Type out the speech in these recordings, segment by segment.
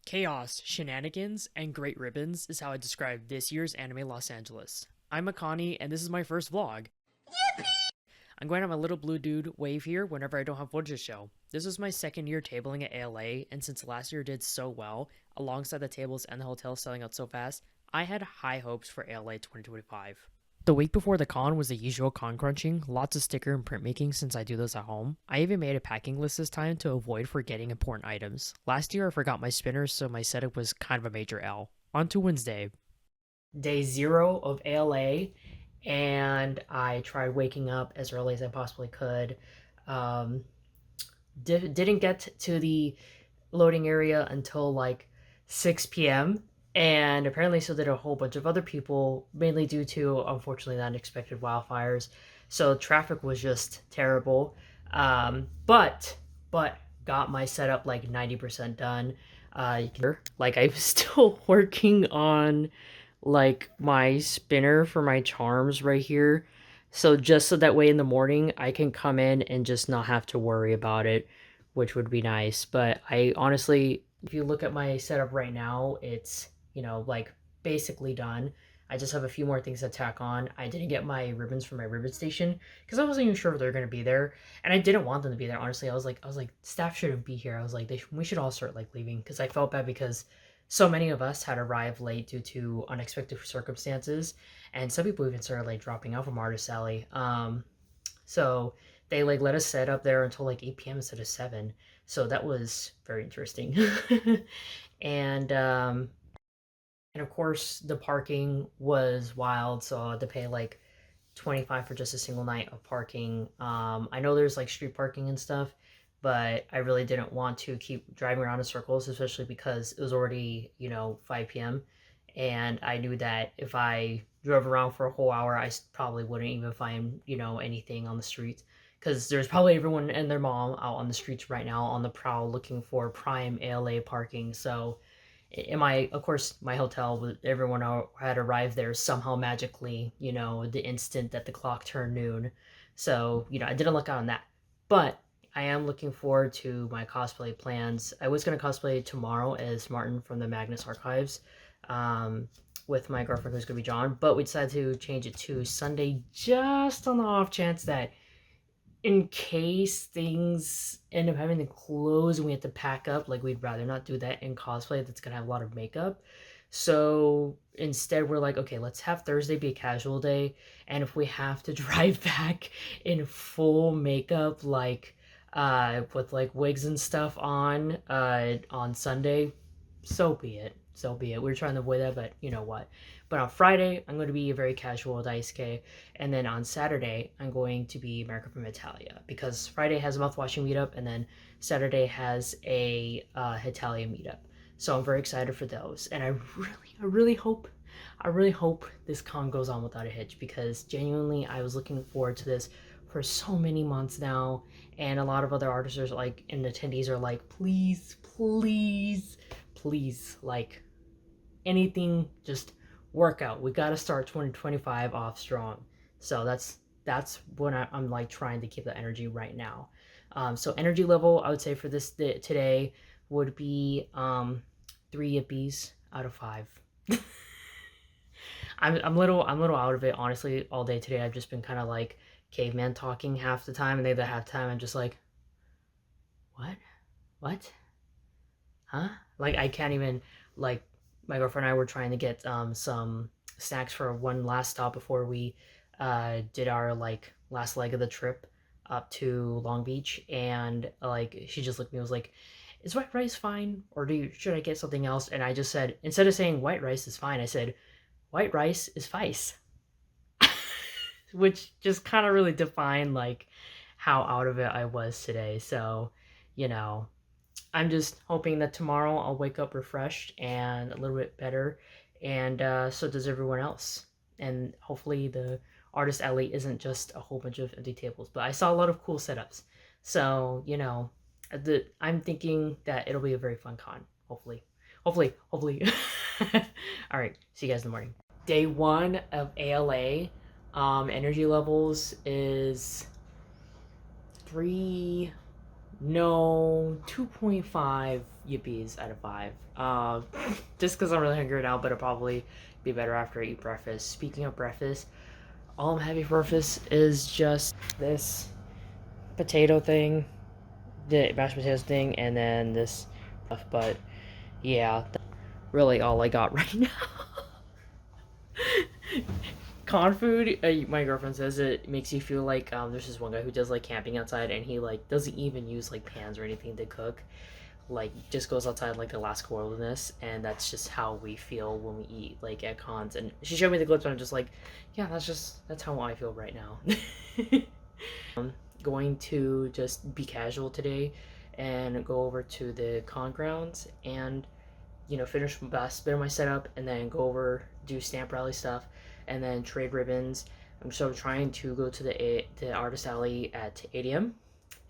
Chaos, shenanigans, and great ribbons is how I describe this year's Anime Los Angeles. I'm Akani, and this is my first vlog. I'm going on my little blue dude wave here whenever I don't have footage to show. This was my second year tabling at ALA, and since last year did so well, alongside the tables and the hotel selling out so fast, I had high hopes for ALA 2025. The week before the con was the usual con crunching, lots of sticker and printmaking since I do this at home. I even made a packing list this time to avoid forgetting important items. Last year I forgot my spinners, so my setup was kind of a major L. On to Wednesday. Day 0 of ALA, and I tried waking up as early as I possibly could. Um, didn't get to the loading area until like 6 p.m. And apparently, so did a whole bunch of other people, mainly due to, unfortunately, the unexpected wildfires. So traffic was just terrible. But got my setup like 90% done. Like I'm still working on like my spinner for my charms right here. So just so that way in the morning I can come in and just not have to worry about it, which would be nice. But I honestly, if you look at my setup right now, it's, like basically done. I just have a few more things to tack on. I didn't get my ribbons for my ribbon station because I wasn't even sure if they're gonna be there, and I didn't want them to be there. Honestly, I was like, staff shouldn't be here. I was like, we should all start like leaving because I felt bad because so many of us had arrived late due to unexpected circumstances, and some people even started like dropping out from Artist Alley. So they like let us set up there until like 8 p.m. instead of 7. So that was very interesting. and um, and of course the parking was wild, so I had to pay like 25 for just a single night of parking. I know there's like street parking and stuff, but I really didn't want to keep driving around in circles, especially because it was already, 5 p.m. And I knew that if I drove around for a whole hour, I probably wouldn't even find, anything on the streets. Because there's probably everyone and their mom out on the streets right now on the prowl looking for prime ALA parking. So in my, of course, my hotel, everyone had arrived there somehow magically, the instant that the clock turned noon. So, I didn't look out on that. But I am looking forward to my cosplay plans. I was going to cosplay tomorrow as Martin from the Magnus Archives, um, with my girlfriend who's going to be John, but we decided to change it to Sunday just on the off chance that in case things end up having to close and we have to pack up, like we'd rather not do that in cosplay that's gonna have a lot of makeup. So instead we're like, okay, let's have Thursday be a casual day, and if we have to drive back in full makeup, like with like wigs and stuff on Sunday, so be it. So be it. We are trying to avoid that, but you know what. But on Friday, I'm going to be very casual with Daisuke. And then on Saturday, I'm going to be America from Italia. Because Friday has a mouthwashing meetup, and then Saturday has a Italia meetup. So I'm very excited for those. And I really hope this con goes on without a hitch. Because genuinely, I was looking forward to this for so many months now. And a lot of other artists are like, and attendees are like, please, please, please, like, anything, just work out. We got to start 2025 off strong. So that's what I'm like trying to keep the energy right now. So energy level, I would say for this today would be 3 yippies out of 5. I'm little out of it, honestly. All day today I've just been kind of like caveman talking half the time, and the other half time I'm just like, what, huh? Like I can't even, like, my girlfriend and I were trying to get some snacks for one last stop before we did our like last leg of the trip up to Long Beach, and like she just looked at me and was like, "Is white rice fine, or should I get something else?" And I just said, instead of saying white rice is fine, I said white rice is vice, which just kind of really defined like how out of it I was today. So, you know, I'm just hoping that tomorrow I'll wake up refreshed and a little bit better, and so does everyone else. And hopefully the artist alley isn't just a whole bunch of empty tables, but I saw a lot of cool setups. So, I'm thinking that it'll be a very fun con. Hopefully. All right, see you guys in the morning. Day 1 of ALA, energy levels is 3, no, 2.5 yippies out of 5. Just because I'm really hungry now, but it'll probably be better after I eat breakfast. Speaking of breakfast, all I'm having for breakfast is just this potato thing, the mashed potatoes thing, and then this stuff. But yeah, that's really all I got right now. Con food, my girlfriend says it makes you feel like there's this one guy who does like camping outside, and he like doesn't even use like pans or anything to cook, like just goes outside like the Alaska wilderness, and that's just how we feel when we eat like at cons. And she showed me the clips, and I'm just like, yeah, that's how I feel right now. Going to just be casual today and go over to the con grounds and finish the best bit of my setup, and then go over, do stamp rally stuff, and then trade ribbons. I'm so trying to go to the artist alley at 8 a.m.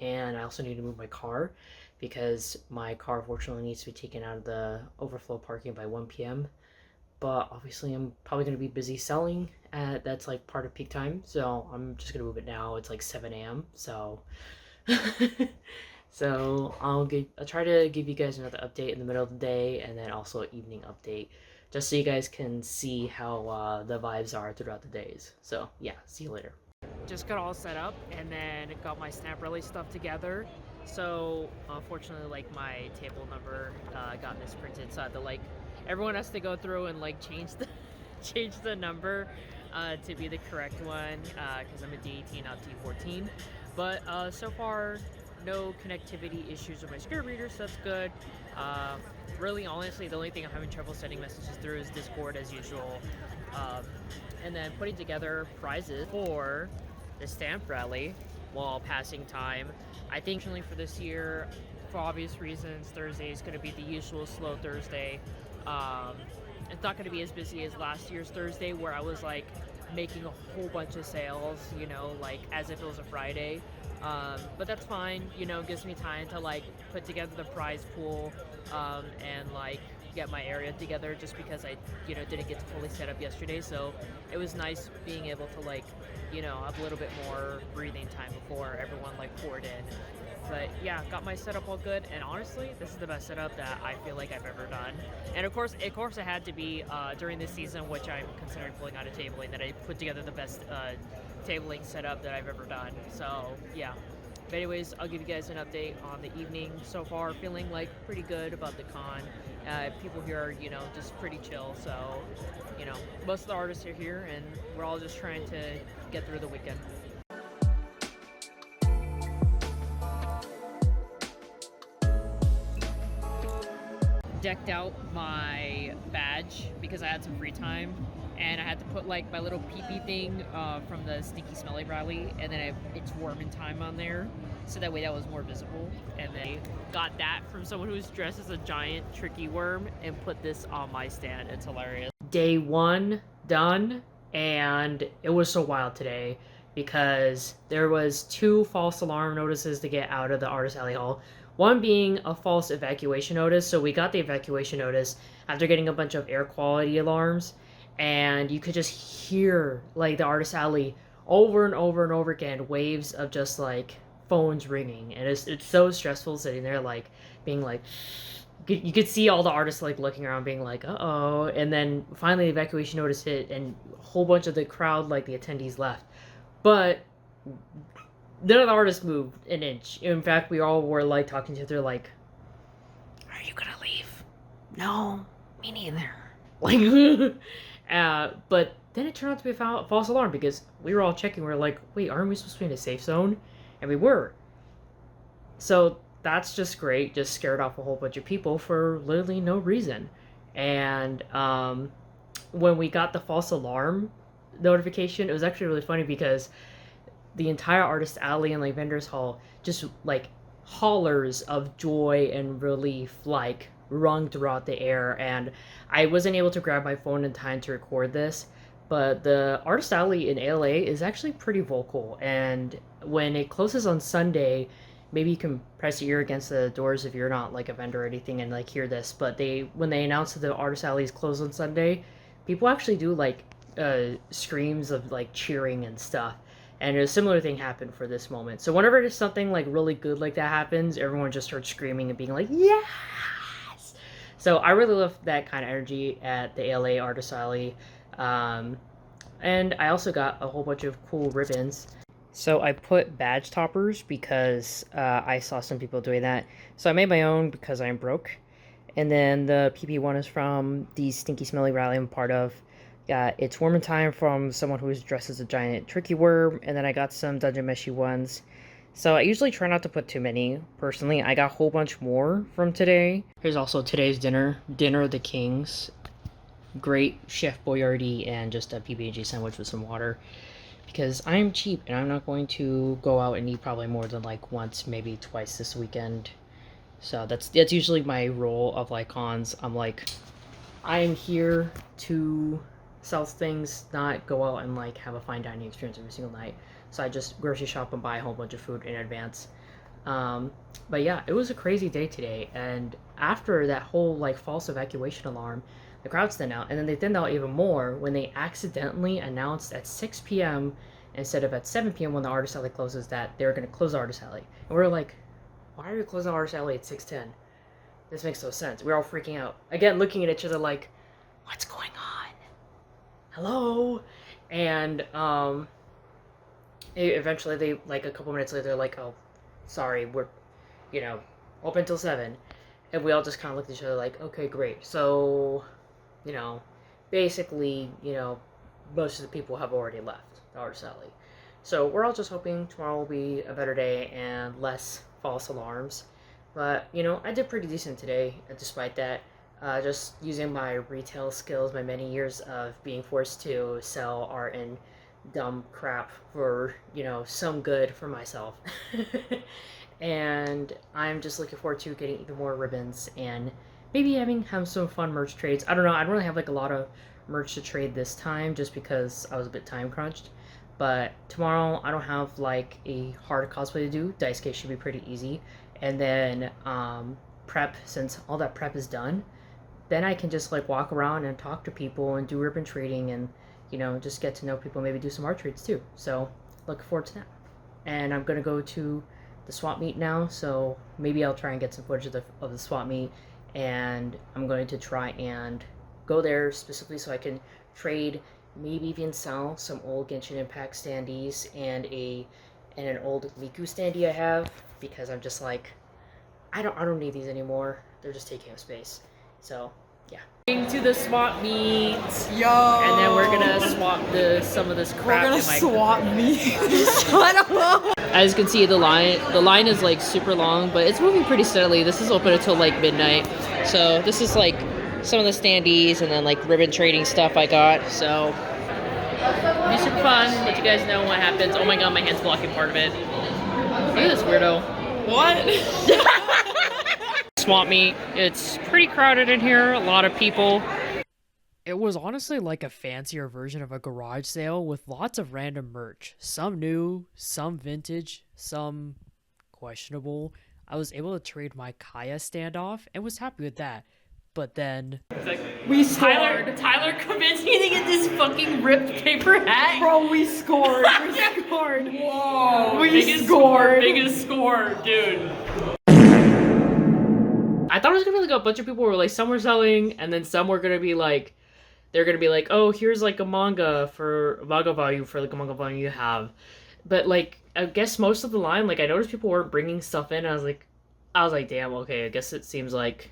and I also need to move my car because my car unfortunately needs to be taken out of the overflow parking by 1 p.m. But obviously I'm probably going to be busy selling that's like part of peak time, so I'm just going to move it now. It's like 7 a.m. so so I'll try to give you guys another update in the middle of the day, and then also an evening update, just so you guys can see how the vibes are throughout the days. So yeah, see you later. Just got all set up and then got my snap rally stuff together. So unfortunately, like my table number got misprinted, so I had to like everyone has to go through and like change the number to be the correct one because I'm a D18 not D14. But so far no connectivity issues with my screen reader, so that's good. Really, honestly, the only thing I'm having trouble sending messages through is Discord as usual. And then putting together prizes for the stamp rally while passing time. I think for this year, for obvious reasons, Thursday is going to be the usual slow Thursday. It's not going to be as busy as last year's Thursday, where I was like making a whole bunch of sales, like as if it was a Friday. But that's fine, gives me time to like put together the prize pool and like get my area together, just because I didn't get to fully set up yesterday. So it was nice being able to like have a little bit more breathing time before everyone like poured in. But yeah, got my setup all good, and honestly, this is the best setup that I feel like I've ever done. And of course it had to be during this season, which I'm considering pulling out of tabling, that I put together the best tabling setup that I've ever done. So yeah. But anyways, I'll give you guys an update on the evening so far. Feeling like pretty good about the con. People here are, just pretty chill. So, most of the artists are here, and we're all just trying to get through the weekend. Decked out my badge because I had some free time, and I had to put like my little pee-pee thing from the Stinky Smelly rally, and then it's Worm Time on there, so that way that was more visible. And then got that from someone who's dressed as a giant tricky worm and put this on my stand. It's hilarious. Day 1 done, and it was so wild today because there was 2 false alarm notices to get out of the Artist Alley Hall. One being a false evacuation notice. So we got the evacuation notice after getting a bunch of air quality alarms, and you could just hear like the Artist Alley over and over and over again, waves of just like phones ringing, and it's so stressful sitting there like being like, you could see all the artists like looking around being like, uh-oh. And then finally the evacuation notice hit, and a whole bunch of the crowd, like the attendees, left, but none of the artists moved an inch. In fact, we all were like talking to each other like, are you gonna leave? No, me neither. Like but then it turned out to be a false alarm because we were all checking. We were like, wait, aren't we supposed to be in a safe zone? And we were. So that's just great. Just scared off a whole bunch of people for literally no reason. And when we got the false alarm notification, it was actually really funny because the entire Artist Alley and like Vendors Hall just like hollers of joy and relief like rung throughout the air. And I wasn't able to grab my phone in time to record this, but the Artist Alley in ALA is actually pretty vocal, and when it closes on Sunday, maybe you can press your ear against the doors if you're not like a vendor or anything and like hear this, but when they announce that the Artist Alley is closed on Sunday, people actually do like screams of like cheering and stuff. And a similar thing happened for this moment. So whenever there's something like really good like that happens, everyone just starts screaming and being like, yeah! So I really love that kind of energy at the ALA Artist Alley. And I also got a whole bunch of cool ribbons. So I put badge toppers because I saw some people doing that. So I made my own because I'm broke. And then the PP one is from the Stinky Smelly rally I'm part of. Got It's Worm in Time from someone who is dressed as a giant tricky worm. And then I got some Dungeon Meshy ones. So I usually try not to put too many. Personally, I got a whole bunch more from today. Here's also today's dinner. Dinner of the Kings. Great Chef Boyardee and just a PB&J sandwich with some water. Because I'm cheap and I'm not going to go out and eat probably more than like once, maybe twice this weekend. So that's usually my role of like cons. I'm here to sell things, not go out and like have a fine dining experience every single night. So I just grocery shop and buy a whole bunch of food in advance. But yeah, it was a crazy day today. And after that whole like false evacuation alarm, the crowd thinned out, and then they thinned out even more when they accidentally announced at 6 p.m. instead of at 7 p.m. when the Artist Alley closes that they were going to close the Artist Alley. And we were like, why are you closing the Artist Alley at 6:10? This makes no sense. We were all freaking out. Again, looking at each other like, what's going on? Hello? And eventually they, like a couple minutes later, they're like, oh, sorry, we're, open till 7. And we all just kind of looked at each other like, okay, great. So, basically, most of the people have already left the Artist Alley. So we're all just hoping tomorrow will be a better day and less false alarms. But, I did pretty decent today, despite that. Just using my retail skills, my many years of being forced to sell art and dumb crap for, some good for myself. And I'm just looking forward to getting even more ribbons and maybe having some fun merch trades. I don't know, I don't really have like a lot of merch to trade this time just because I was a bit time crunched. But tomorrow I don't have like a hard cosplay to do. Dice case should be pretty easy. And then prep, since all that prep is done, then I can just like walk around and talk to people and do ribbon trading and just get to know people, maybe do some art trades too. So looking forward to that. And I'm gonna go to the swap meet now, so maybe I'll try and get some footage of the swap meet, and I'm going to try and go there specifically so I can trade, maybe even sell some old Genshin Impact standees and an old Miku standee I have, because I'm just like, I don't need these anymore. They're just taking up space. So yeah. Going to the swap meet. Yo. And then we're gonna swap some of this crap. We're gonna swap meet. I don't know. As you can see, the line is like super long, but it's moving pretty steadily. This is open until like midnight. So this is like some of the standees and then like ribbon trading stuff I got. So it'll be super fun. Let you guys know what happens. Oh my god, my hand's blocking part of it. Look at this weirdo. What? Swap meet. It's pretty crowded in here. A lot of people. It was honestly like a fancier version of a garage sale with lots of random merch. Some new, some vintage, some questionable. I was able to trade my Kaya standoff and was happy with that. But then We scored. Tyler convinced me to get this fucking ripped paper hat. Bro, we scored. We scored. Whoa. We scored. Biggest score, dude. I thought it was gonna be like a bunch of people were like, some were selling, and then some were gonna be like, they're gonna be like, oh, here's like a manga value for like a manga value you have. But like, I guess most of the line, like I noticed people weren't bringing stuff in. I was like, damn, okay, I guess it seems like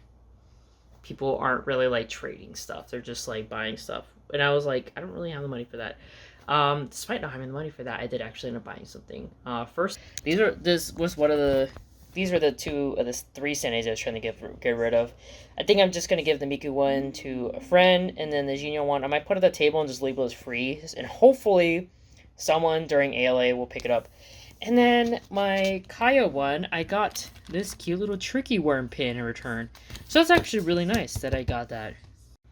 people aren't really like trading stuff. They're just like buying stuff. And I was like, I don't really have the money for that. Despite not having the money for that, I did actually end up buying something. First, these are the two of the three standees I was trying to get rid of. I think I'm just going to give the Miku one to a friend, and then the Jinyo one, I might put it on the table and just label it as free, and hopefully someone during ALA will pick it up. And then my Kaya one, I got this cute little tricky worm pin in return. So that's actually really nice that I got that.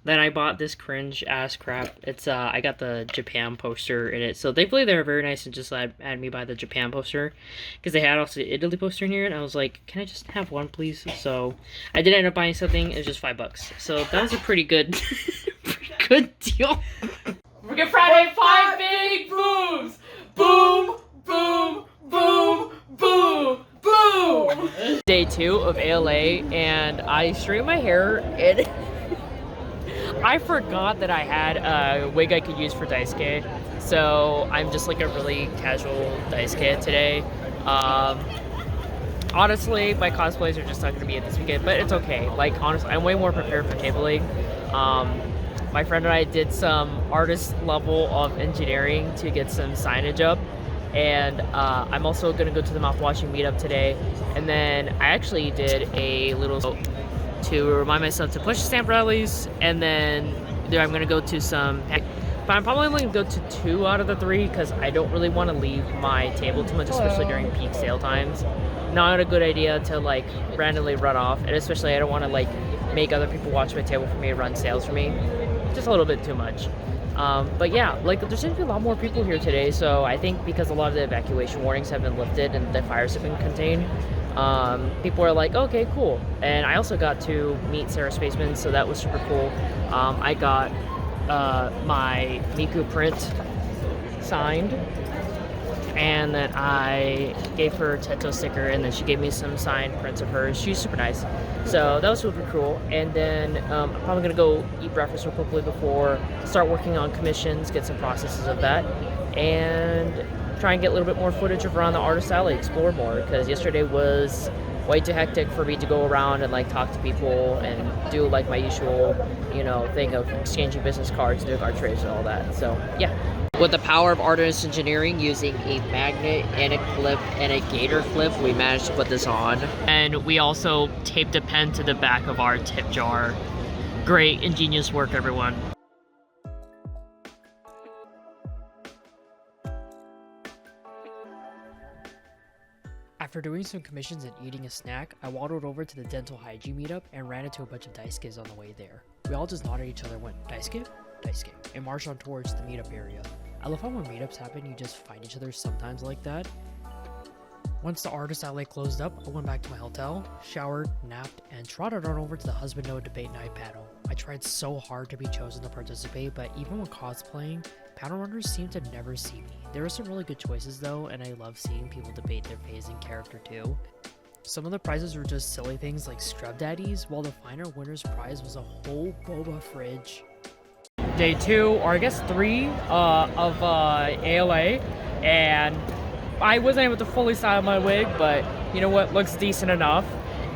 Then I bought this cringe ass crap. It's I got the Japan poster in it. So thankfully they were very nice and just had me buy the Japan poster, because they had also the Italy poster in here, and I was like, can I just have one please? So I did end up buying something. It was just $5. So that was a pretty good deal. Forget Friday, 5 big booms. Boom, boom, boom, boom, boom. Day 2 of ALA, and I straightened my hair, and I forgot that I had a wig I could use for Daisuke, so I'm just like a really casual Daisuke today. Honestly, my cosplays are just not going to be it this weekend, but it's okay. Like, honestly, I'm way more prepared for tabling. My friend and I did some artist level of engineering to get some signage up, and I'm also going to go to the mouthwashing meetup today, and then I actually did a little to remind myself to push stamp rallies, and then I'm going to go to some, but I'm probably only going to go to 2 out of the 3 because I don't really want to leave my table too much, especially during peak sale times. Not a good idea to like randomly run off, and especially I don't want to like make other people watch my table for me and run sales for me. Just a little bit too much. But yeah, like there seems to be a lot more people here today, so I think because a lot of the evacuation warnings have been lifted and the fires have been contained, people are like, okay, cool. And I also got to meet Sarah Spaceman, so that was super cool. I got my Miku print signed, and then I gave her a Teto sticker, and then she gave me some signed prints of hers. She's super nice, so that was super cool. And then I'm probably gonna go eat breakfast real quickly before start working on commissions, get some processes of that, and try and get a little bit more footage of around the artist alley, explore more, because yesterday was way too hectic for me to go around and like talk to people and do like my usual, you know, thing of exchanging business cards, doing art trades and all that. So yeah. With the power of artist engineering, using a magnet and a clip and a gator clip, we managed to put this on. And we also taped a pen to the back of our tip jar. Great, ingenious work, everyone. After doing some commissions and eating a snack, I waddled over to the dental hygiene meetup and ran into a bunch of Daisukes on the way there. We all just nodded at each other and went, Daisuke? Daisuke, and marched on towards the meetup area. I love how when meetups happen, you just find each other sometimes like that. Once the artist alley closed up, I went back to my hotel, showered, napped, and trotted on over to the Husband No Debate Night panel. I tried so hard to be chosen to participate, but even when cosplaying, panel runners seem to never see me. There were some really good choices though, and I love seeing people debate their phase and character too. Some of the prizes were just silly things like scrub daddies, while the final winner's prize was a whole boba fridge. Day 2, or I guess 3, of ALA, and I wasn't able to fully style my wig, but you know what, looks decent enough,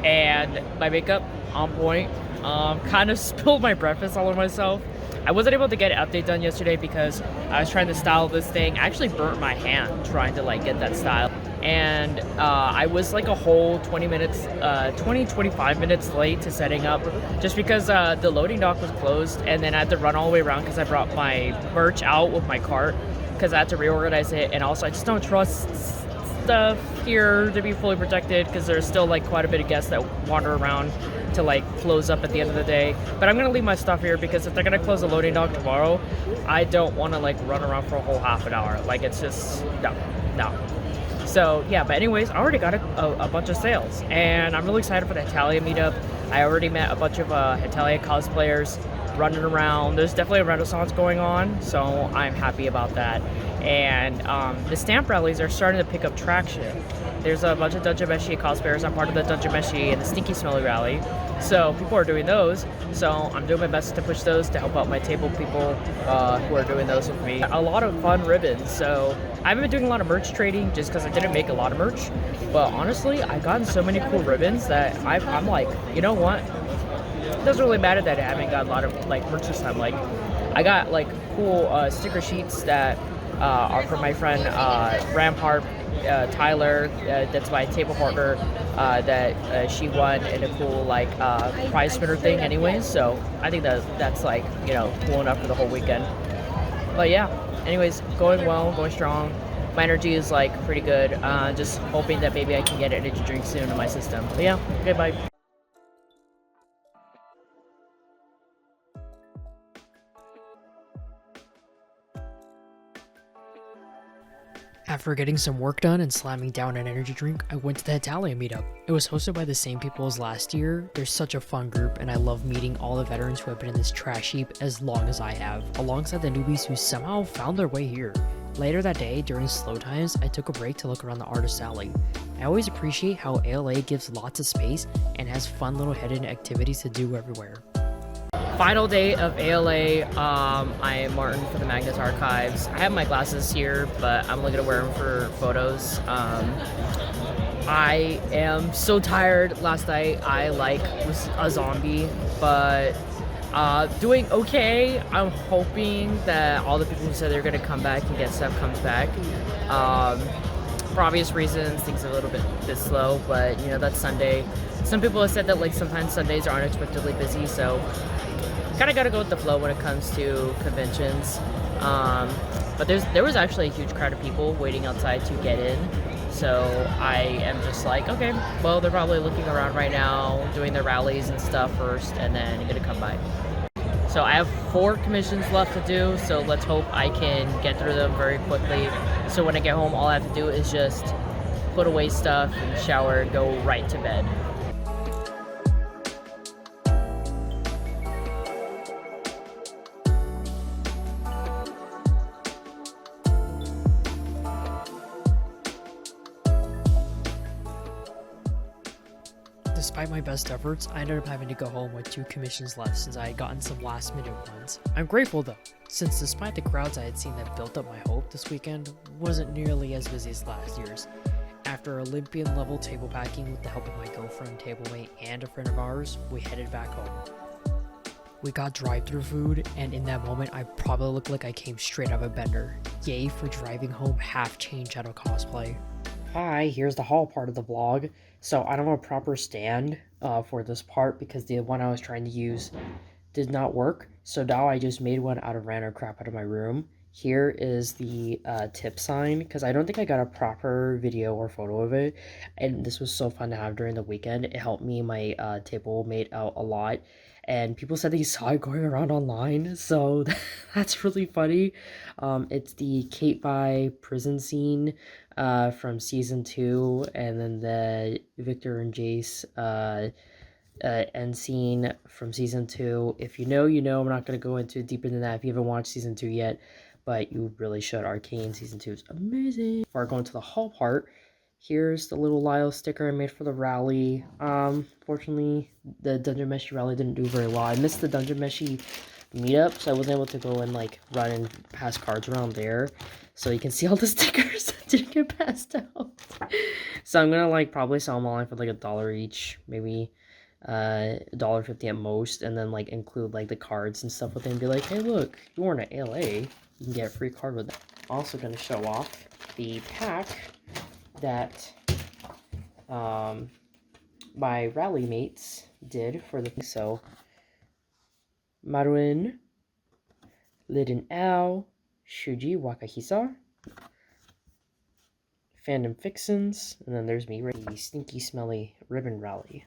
and my makeup on point. Kind of spilled my breakfast all over myself. I wasn't able to get an update done yesterday because I was trying to style this thing. I actually burnt my hand trying to like get that style, and I was like a whole 25 minutes late to setting up just because the loading dock was closed, and then I had to run all the way around because I brought my merch out with my cart because I had to reorganize it, and also I just don't trust stuff here to be fully protected because there's still like quite a bit of guests that wander around to like close up at the end of the day. But I'm gonna leave my stuff here because if they're gonna close the loading dock tomorrow, I don't want to like run around for a whole half an hour. Like it's just no. So yeah, but anyways, I already got a bunch of sales, and I'm really excited for the Hetalia meetup. I already met a bunch of Hetalia cosplayers running around. There's definitely a renaissance going on, so I'm happy about that. And the stamp rallies are starting to pick up traction. There's a bunch of Dungeon Meshi cosplayers. I'm part of the Dungeon Meshi and the Stinky Smelly rally, so people are doing those. So I'm doing my best to push those to help out my table people who are doing those with me. A lot of fun ribbons. So I haven't been doing a lot of merch trading just because I didn't make a lot of merch. But honestly, I've gotten so many cool ribbons that I'm like, you know what? It doesn't really matter that I haven't got a lot of like merch this time. Like I got like cool sticker sheets that are from my friend Rampart Tyler, that's my table partner, that she won in a cool like prize spinner thing anyways, so I think that's like, you know, cool enough for the whole weekend. But yeah, anyways, going well, going strong. My energy is like pretty good, just hoping that maybe I can get an energy drink soon in my system. But yeah, okay, bye. After getting some work done and slamming down an energy drink, I went to the Hetalia meetup. It was hosted by the same people as last year. They're such a fun group, and I love meeting all the veterans who have been in this trash heap as long as I have, alongside the newbies who somehow found their way here. Later that day, during slow times, I took a break to look around the artist alley. I always appreciate how ALA gives lots of space and has fun little hidden activities to do everywhere. Final day of ALA. I am Martin for the Magnus Archives. I have my glasses here, but I'm only gonna wear them for photos. I am so tired. Last night I was a zombie, but doing okay. I'm hoping that all the people who said they're gonna come back and get stuff comes back. For obvious reasons, things are a little bit slow, but you know, that's Sunday. Some people have said that like sometimes Sundays are unexpectedly busy, so kind of gotta go with the flow when it comes to conventions. But there was actually a huge crowd of people waiting outside to get in. So I am just like, okay, well, they're probably looking around right now, doing their rallies and stuff first, and then gonna come by. So I have 4 commissions left to do, so let's hope I can get through them very quickly. So when I get home, all I have to do is just put away stuff and shower and go right to bed. Despite my best efforts, I ended up having to go home with 2 commissions left since I had gotten some last minute ones. I'm grateful though, since despite the crowds I had seen that built up my hope this weekend, wasn't nearly as busy as last year's. After Olympian level table packing with the help of my girlfriend, tablemate, and a friend of ours, we headed back home. We got drive-thru food, and in that moment I probably looked like I came straight out of a bender. Yay for driving home half changed out of cosplay. Hi, here's the haul part of the vlog. So I don't have a proper stand for this part because the one I was trying to use did not work. So now I just made one out of random crap out of my room. Here is the tip sign because I don't think I got a proper video or photo of it. And this was so fun to have during the weekend. It helped me, my table mate out a lot. And people said they saw it going around online. So that's really funny. It's the Kate by prison scene from season 2, and then the Victor and Jace end scene from season 2. If you know, you know. I'm not going to go into deeper than that if you haven't watched season 2 yet, but you really should. Arcane season 2 is amazing. Before I go into the haul part, here's the little Lyle sticker I made for the rally. Fortunately, the Dungeon Meshi rally didn't do very well. I missed the Dungeon Meshi meetup, so I wasn't able to go and like run and pass cards around there. So you can see all the stickers that didn't get passed out. So I'm gonna like probably sell them all for like $1 each, maybe $1.50 at most, and then like include like the cards and stuff with it and be like, hey look, you weren't at ALA, you can get a free card with that. Also gonna show off the pack that my rally mates did for the so Maruin, Liden Ao, Shuji Wakahisa, Fandom Fixins, and then there's me, right? The Stinky Smelly Ribbon Rally.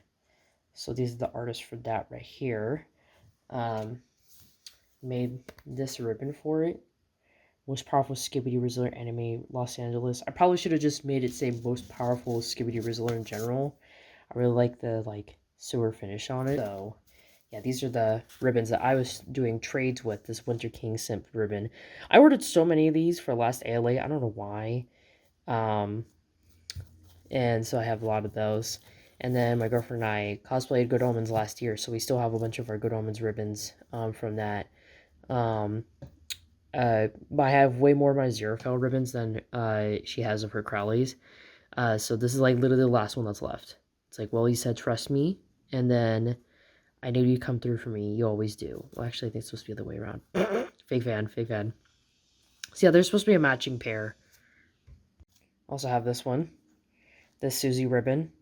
So these are the artists for that right here. Made this ribbon for it. Most powerful Skibidi Rizzler anime, Los Angeles. I probably should have just made it say most powerful Skibidi Rizzler in general. I really like the sewer finish on it. So yeah, these are the ribbons that I was doing trades with, this Winter King Simp ribbon. I ordered so many of these for last ALA, I don't know why. And so I have a lot of those. And then my girlfriend and I cosplayed Good Omens last year, so we still have a bunch of our Good Omens ribbons from that. But I have way more of my Xerophil ribbons than she has of her Crowleys. So this is like literally the last one that's left. It's like, well, you said trust me, and then I knew you'd come through for me. You always do. Well, actually, I think it's supposed to be the other way around. Fake fan, fake fan. So yeah, there's supposed to be a matching pair. Also have this one. This Susie ribbon.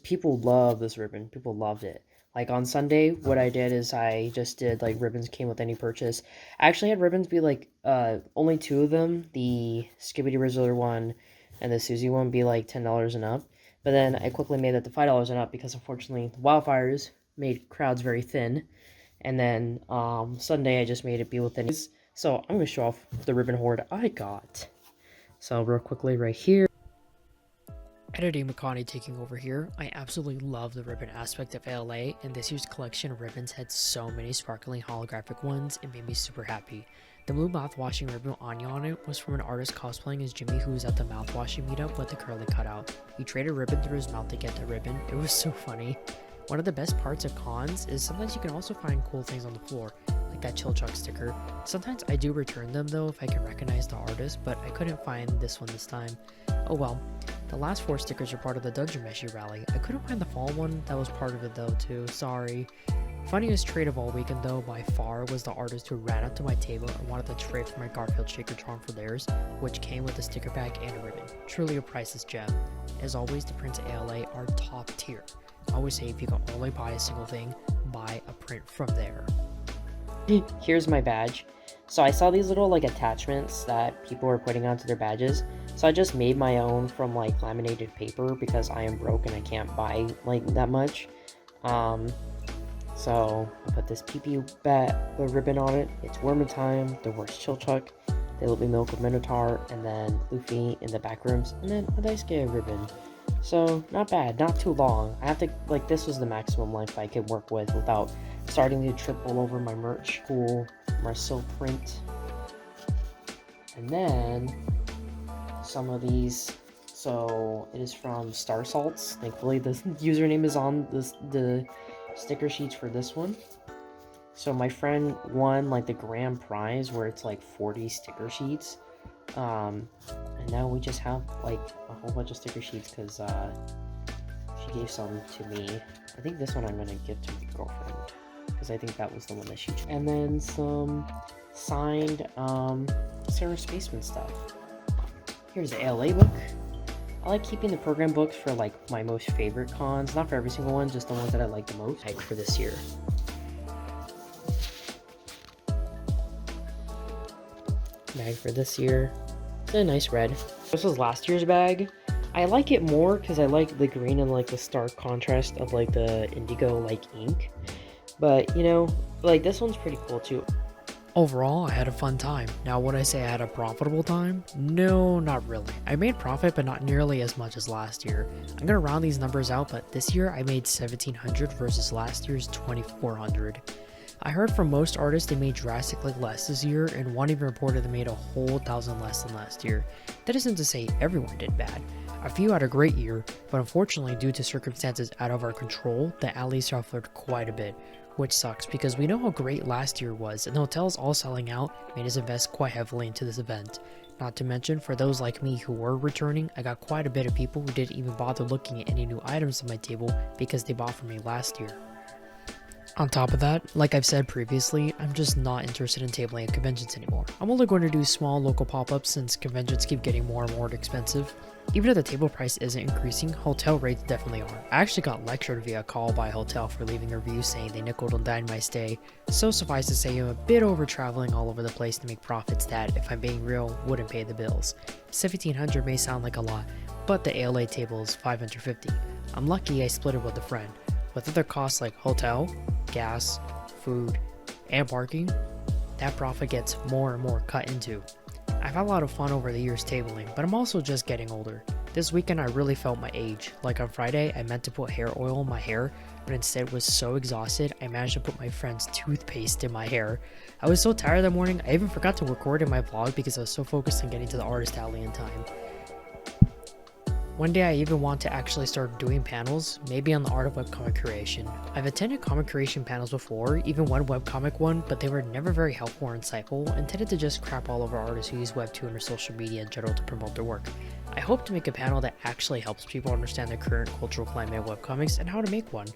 People love this ribbon. People loved it. Like on Sunday, what I did is I just did like ribbons came with any purchase. I actually had ribbons be like only 2 of them. The Skibidi Rizzler one and the Susie one be like $10 and up. But then I quickly made that to $5 and up because unfortunately the wildfires made crowds very thin. And then Sunday I just made it be within. So I'm going to show off the ribbon hoard I got. So real quickly right here. Editing Makani taking over here, I absolutely love the ribbon aspect of ALA, and this year's collection of ribbons had so many sparkling holographic ones, it made me super happy. The blue mouthwashing ribbon Anya on it was from an artist cosplaying as Jimmy who was at the mouthwashing meetup with the curly cutout. He traded ribbon through his mouth to get the ribbon. It was so funny. One of the best parts of cons is sometimes you can also find cool things on the floor, like that Chill Chuck sticker. Sometimes I do return them though if I can recognize the artist, but I couldn't find this one this time. Oh well. The last 4 stickers are part of the Dungeon Meshi rally. I couldn't find the fall one that was part of it though too, sorry. Funniest trade of all weekend though by far was the artist who ran up to my table and wanted to trade for my Garfield shaker charm for theirs, which came with a sticker pack and a ribbon. Truly a priceless gem. As always, the prints at ALA are top tier. I always say if you can only buy a single thing, buy a print from there. Here's my badge. So I saw these little like attachments that people were putting onto their badges. So I just made my own from like laminated paper because I am broke and I can't buy like that much. So I put this PP ribbon on it. It's Worm Time, the worst Chill Chuck, the Little Milk with Minotaur, and then Luffy in the back rooms, and then a nice gay ribbon. So not bad, not too long. I have to like this was the maximum length I could work with without starting to trip all over my merch. Cool Marcel print, and then some of these. So it is from Star Salts. Thankfully, the username is on the sticker sheets for this one. So my friend won like the grand prize where it's like 40 sticker sheets. And now we just have like a whole bunch of sticker sheets because she gave some to me. I think this one I'm gonna give to my girlfriend because I think that was the one that she chose. And then some signed Sarah Spaceman stuff. Here's the ALA book. I like keeping the program books for like my most favorite cons, not for every single one, just the ones that I like the most. Hyped for this year. Bag for this year. It's a nice red. This was last year's bag. I like it more because I like the green and like the stark contrast of like the indigo like ink. But you know, like this one's pretty cool too. Overall, I had a fun time. Now, would I say I had a profitable time? No, not really. I made profit, but not nearly as much as last year. I'm gonna round these numbers out, but this year I made 1,700 versus last year's 2,400. I heard from most artists they made drastically less this year, and one even reported they made a whole 1,000 less than last year. That isn't to say everyone did bad. A few had a great year, but unfortunately due to circumstances out of our control, the alley suffered quite a bit, which sucks because we know how great last year was, and the hotels all selling out made us invest quite heavily into this event. Not to mention, for those like me who were returning, I got quite a bit of people who didn't even bother looking at any new items on my table because they bought from me last year. On top of that, like I've said previously, I'm just not interested in tabling at conventions anymore. I'm only going to do small local pop-ups since conventions keep getting more and more expensive. Even if the table price isn't increasing, hotel rates definitely are. I actually got lectured via call by a hotel for leaving a review saying they nickeled and dined my stay, so suffice to say I'm a bit over traveling all over the place to make profits that, if I'm being real, wouldn't pay the bills. 1,700 may sound like a lot, but the ALA table is 550. I'm lucky I split it with a friend. With other costs like hotel, gas, food, and parking, that profit gets more and more cut into. I've had a lot of fun over the years tabling, but I'm also just getting older. This weekend I really felt my age. Like on Friday, I meant to put hair oil in my hair, but instead was so exhausted, I managed to put my friend's toothpaste in my hair. I was so tired that morning, I even forgot to record in my vlog because I was so focused on getting to the artist alley in time. One day I even want to actually start doing panels, maybe on the art of webcomic creation. I've attended comic creation panels before, even one webcomic one, but they were never very helpful or insightful and tended to just crap all over artists who use Webtoon or social media in general to promote their work. I hope to make a panel that actually helps people understand the current cultural climate of webcomics and how to make one.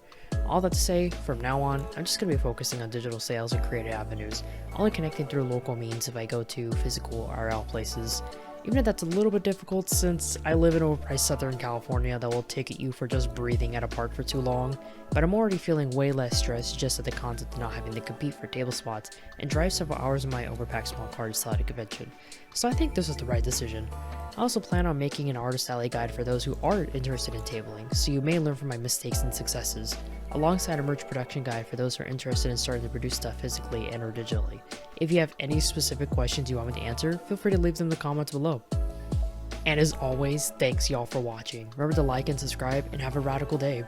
All that to say, from now on, I'm just going to be focusing on digital sales and creative avenues, only connecting through local means if I go to physical RL places. Even if that's a little bit difficult since I live in overpriced Southern California that will ticket you for just breathing at a park for too long, but I'm already feeling way less stressed just at the concept of not having to compete for table spots and drive several hours in my overpacked small car to sell at a convention, so I think this was the right decision. I also plan on making an artist alley guide for those who aren't interested in tabling, so you may learn from my mistakes and successes, alongside a merch production guide for those who are interested in starting to produce stuff physically and or digitally. If you have any specific questions you want me to answer, feel free to leave them in the comments below. And as always, thanks y'all for watching. Remember to like and subscribe, and have a radical day.